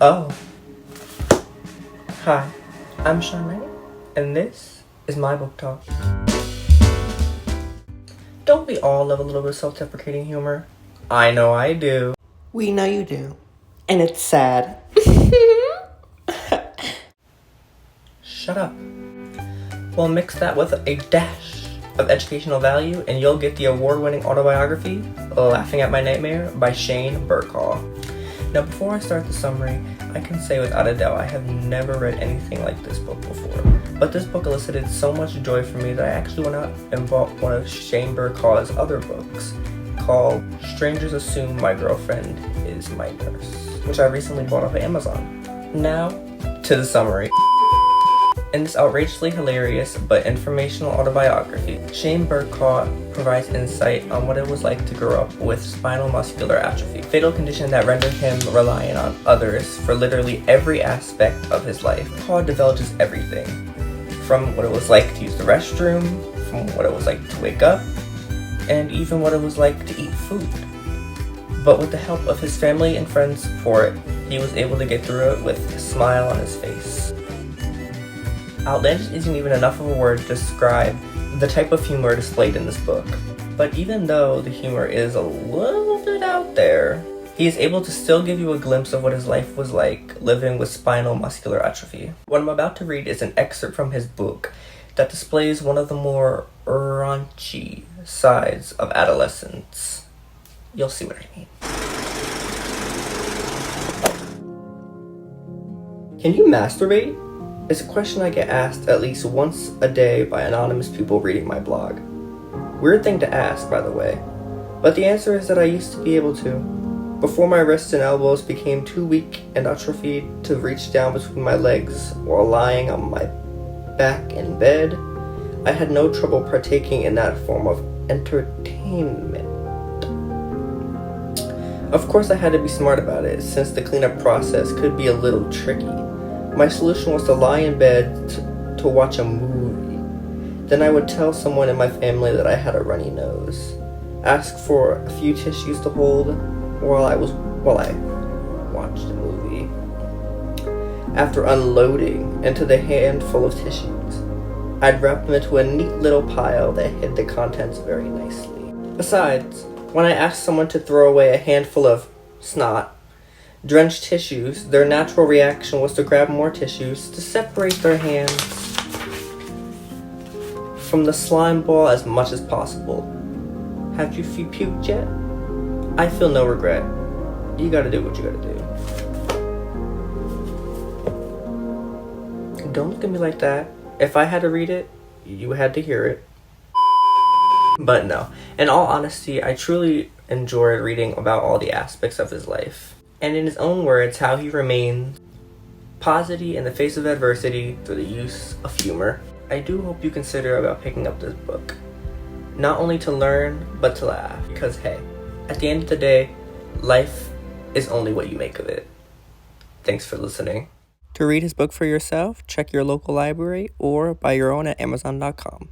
Oh. Hi, I'm Shanae, and this is my book talk. Don't we all love a little bit of self-deprecating humor? I know I do. We know you do. And it's sad. Shut up. Well, mix that with a dash of educational value, and you'll get the award-winning autobiography, Laughing at My Nightmare, by Shane Burcaw. Now, before I start the summary, I can say without a doubt I have never read anything like this book before. But this book elicited so much joy for me that I actually went out and bought one of Shane Burcaw's other books called Strangers Assume My Girlfriend Is My Nurse, which I recently bought off of Amazon. Now, to the summary. In this outrageously hilarious but informational autobiography, Shane Burcaw provides insight on what it was like to grow up with spinal muscular atrophy, a fatal condition that rendered him reliant on others for literally every aspect of his life. Burcaw divulges everything, from what it was like to use the restroom, from what it was like to wake up, and even what it was like to eat food. But with the help of his family and friends' support, he was able to get through it with a smile on his face. Outlandish isn't even enough of a word to describe the type of humor displayed in this book. But even though the humor is a little bit out there, he is able to still give you a glimpse of what his life was like living with spinal muscular atrophy. What I'm about to read is an excerpt from his book that displays one of the more raunchy sides of adolescence. You'll see what I mean. Can you masturbate? It's a question I get asked at least once a day by anonymous people reading my blog. Weird thing to ask, by the way. But the answer is that I used to be able to. Before my wrists and elbows became too weak and atrophied to reach down between my legs while lying on my back in bed, I had no trouble partaking in that form of entertainment. Of course I had to be smart about it, since the cleanup process could be a little tricky. My solution was to lie in bed to watch a movie. Then I would tell someone in my family that I had a runny nose, ask for a few tissues to hold while I watched a movie. After unloading into the handful of tissues, I'd wrap them into a neat little pile that hid the contents very nicely. Besides, when I asked someone to throw away a handful of snot-drenched tissues, their natural reaction was to grab more tissues to separate their hands from the slime ball as much as possible. Have you puked yet? I feel no regret. You gotta do what you gotta do. Don't look at me like that. If I had to read it, you had to hear it. But no, in all honesty, I truly enjoyed reading about all the aspects of his life. And in his own words, how he remains positive in the face of adversity through the use of humor. I do hope you consider about picking up this book. Not only to learn, but to laugh. Because hey, at the end of the day, life is only what you make of it. Thanks for listening. To read his book for yourself, check your local library or buy your own at Amazon.com.